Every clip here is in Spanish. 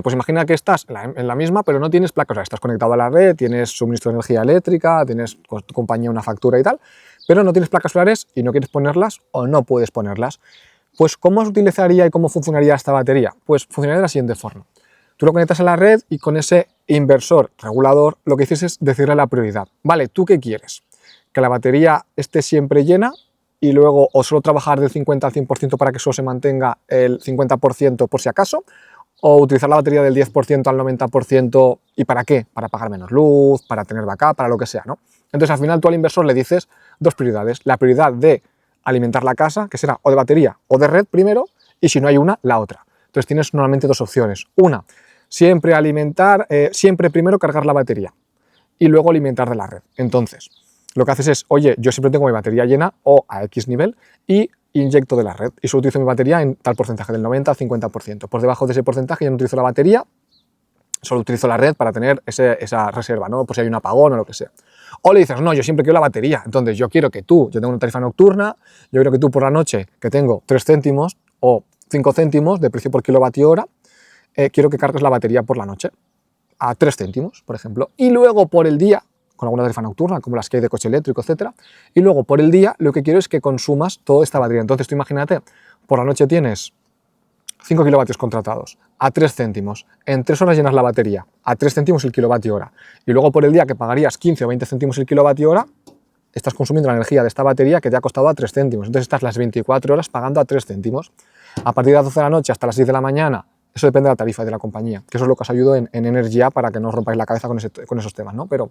Pues imagina que estás en la misma, pero no tienes placas, o sea, estás conectado a la red, tienes suministro de energía eléctrica, tienes con tu compañía una factura y tal, pero no tienes placas solares y no quieres ponerlas o no puedes ponerlas. Pues ¿cómo se utilizaría y cómo funcionaría esta batería? Pues funcionaría de la siguiente forma. Tú lo conectas a la red y con ese inversor regulador lo que dices es decirle la prioridad. Vale, ¿tú qué quieres? ¿Que la batería esté siempre llena y luego o solo trabajar del 50 al 100% para que solo se mantenga el 50% por si acaso? ¿O utilizar la batería del 10% al 90% y para qué? Para pagar menos luz, para tener backup, para lo que sea, ¿no? Entonces al final tú al inversor le dices dos prioridades. La prioridad de alimentar la casa, que será o de batería o de red primero, y si no hay una, la otra. Entonces tienes normalmente dos opciones. Una, siempre alimentar, siempre primero cargar la batería y luego alimentar de la red. Entonces, lo que haces es, oye, yo siempre tengo mi batería llena o a X nivel y inyecto de la red y solo utilizo mi batería en tal porcentaje, del 90 al 50%. Por debajo de ese porcentaje ya no utilizo la batería, solo utilizo la red para tener esa reserva, ¿no? Por si hay un apagón o lo que sea. O le dices, no, yo siempre quiero la batería, entonces yo tengo una tarifa nocturna, yo quiero que tú por la noche, que tengo 3 céntimos o 5 céntimos de precio por kilovatio hora, quiero que cargues la batería por la noche a 3 céntimos, por ejemplo, y luego por el día, con alguna tarifa nocturna, como las que hay de coche eléctrico, etcétera, y luego por el día lo que quiero es que consumas toda esta batería. Entonces tú imagínate, por la noche tienes 5 kilovatios contratados a 3 céntimos, en 3 horas llenas la batería, a 3 céntimos el kilovatio hora, y luego por el día que pagarías 15 o 20 céntimos el kilovatio hora, estás consumiendo la energía de esta batería que te ha costado a 3 céntimos, entonces estás las 24 horas pagando a 3 céntimos. A partir de las 12 de la noche hasta las 6 de la mañana, eso depende de la tarifa de la compañía, que eso es lo que os ayudo en Energía para que no os rompáis la cabeza con esos temas, ¿no? Pero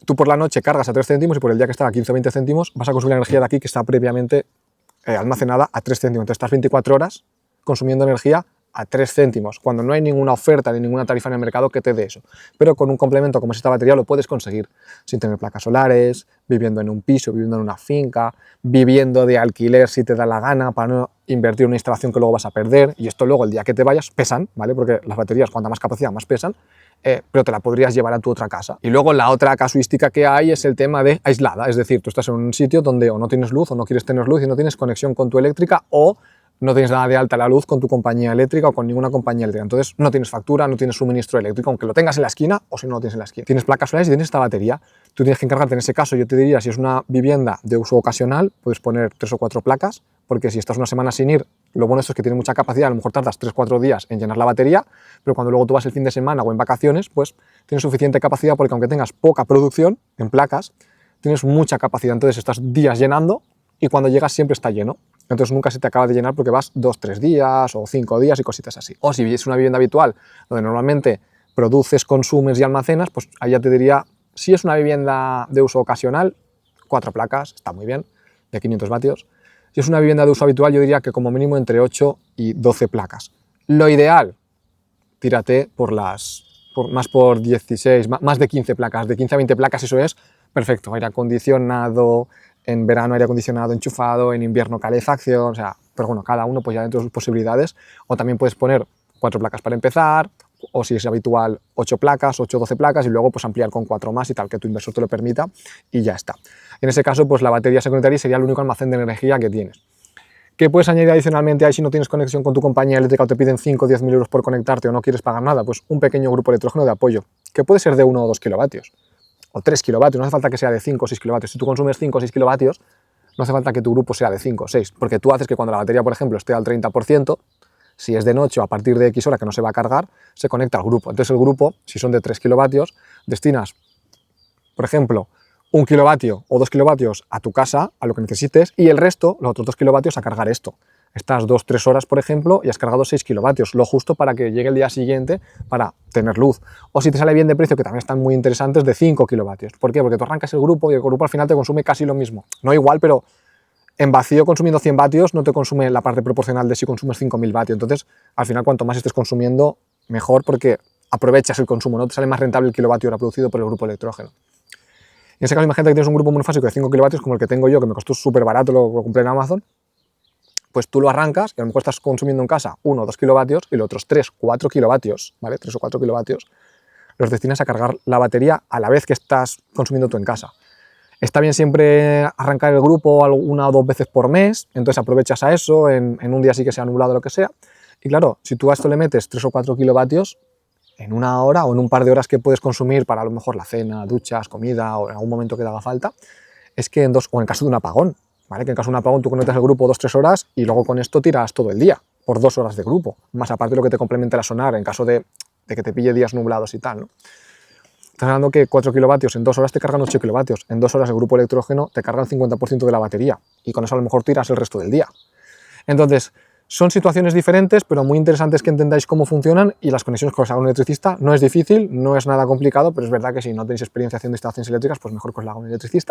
tú por la noche cargas a 3 céntimos y por el día que está a 15 o 20 céntimos vas a consumir la energía de aquí que está previamente almacenada a 3 céntimos. Entonces estás 24 horas consumiendo energía a 3 céntimos, cuando no hay ninguna oferta ni ninguna tarifa en el mercado que te dé eso. Pero con un complemento como es esta batería lo puedes conseguir sin tener placas solares, viviendo en un piso, viviendo en una finca, viviendo de alquiler si te da la gana para no invertir en una instalación que luego vas a perder, y esto luego el día que te vayas pesan, ¿vale? Porque las baterías cuanta más capacidad más pesan, pero te la podrías llevar a tu otra casa. Y luego la otra casuística que hay es el tema de aislada, es decir, tú estás en un sitio donde o no tienes luz o no quieres tener luz y no tienes conexión con tu eléctrica o no tienes nada de alta la luz con tu compañía eléctrica o con ninguna compañía eléctrica. Entonces no tienes factura, no tienes suministro eléctrico, aunque lo tengas en la esquina o si no lo tienes en la esquina. Tienes placas solares y tienes esta batería. Tú tienes que encargarte en ese caso, yo te diría, si es una vivienda de uso ocasional, puedes poner 3 o 4 placas, porque si estás una semana sin ir, lo bueno es que tiene mucha capacidad, a lo mejor tardas 3 o 4 días en llenar la batería, pero cuando luego tú vas el fin de semana o en vacaciones, pues tienes suficiente capacidad porque aunque tengas poca producción en placas, tienes mucha capacidad, entonces estás días llenando y cuando llegas siempre está lleno. Entonces nunca se te acaba de llenar porque vas 2 o 3 días o 5 días y cositas así. O si es una vivienda habitual donde normalmente produces, consumes y almacenas, pues ahí ya te diría, si es una vivienda de uso ocasional, 4 placas, está muy bien, de 500 vatios. Si es una vivienda de uso habitual, yo diría que como mínimo entre 8 y 12 placas. Lo ideal, tírate más por 16, más de 15 placas, de 15 a 20 placas, eso es perfecto, aire acondicionado, en verano aire acondicionado enchufado, en invierno calefacción, o sea, pero bueno, cada uno pues ya dentro de sus posibilidades, o también puedes poner 4 placas para empezar, o si es habitual 8 placas, 8 o 12 placas y luego pues ampliar con 4 más y tal, que tu inversor te lo permita y ya está. En ese caso pues la batería se conectaría y sería el único almacén de energía que tienes. ¿Qué puedes añadir adicionalmente ahí si no tienes conexión con tu compañía eléctrica o te piden 5 o 10 mil euros por conectarte o no quieres pagar nada? Pues un pequeño grupo de electrógeno de apoyo, que puede ser de 1 o 2 kilovatios. O 3 kilovatios, no hace falta que sea de 5 o 6 kilovatios. Si tú consumes 5 o 6 kilovatios, no hace falta que tu grupo sea de 5 o 6, porque tú haces que cuando la batería, por ejemplo, esté al 30%, si es de noche o a partir de X hora que no se va a cargar, se conecta al grupo. Entonces el grupo, si son de 3 kilovatios, destinas, por ejemplo, 1 kilovatio o 2 kilovatios a tu casa, a lo que necesites, y el resto, los otros 2 kilovatios, a cargar esto. Estás 2-3 horas, por ejemplo, y has cargado 6 kilovatios, lo justo para que llegue el día siguiente para tener luz. O si te sale bien de precio, que también están muy interesantes, de 5 kilovatios. ¿Por qué? Porque tú arrancas el grupo y el grupo al final te consume casi lo mismo. No igual, pero en vacío consumiendo 100 vatios no te consume la parte proporcional de si consumes 5000 vatios. Entonces, al final, cuanto más estés consumiendo, mejor, porque aprovechas el consumo, no te sale más rentable el kilovatio hora producido por el grupo electrógeno. En ese caso, imagínate que tienes un grupo monofásico de 5 kilovatios, como el que tengo yo, que me costó súper barato, lo compré en Amazon, pues tú lo arrancas y a lo mejor estás consumiendo en casa 1 o 2 kilovatios y los otros 3 o 4 kilovatios, ¿vale? 3 o 4 kilovatios, los destinas a cargar la batería a la vez que estás consumiendo tú en casa. Está bien siempre arrancar el grupo 1 o 2 veces por mes, entonces aprovechas a eso, en un día sí que sea nublado o lo que sea, y claro, si tú a esto le metes 3 o 4 kilovatios, en una hora o en un par de horas que puedes consumir para a lo mejor la cena, duchas, comida o en algún momento que te haga falta, es que o en caso de un apagón, ¿vale? Que en caso de un apagón tú conectas el grupo 2-3 horas y luego con esto tiras todo el día, por 2 horas de grupo, más aparte de lo que te complementa la sonar en caso de que te pille días nublados y tal, ¿no? Estás hablando que 4 kilovatios en 2 horas te cargan 8 kilovatios, en 2 horas el grupo electrógeno te carga el 50% de la batería y con eso a lo mejor tiras el resto del día. Entonces, son situaciones diferentes, pero muy interesantes que entendáis cómo funcionan y las conexiones que os haga un electricista no es difícil, no es nada complicado, pero es verdad que si no tenéis experiencia haciendo instalaciones eléctricas, pues mejor que os la haga un electricista.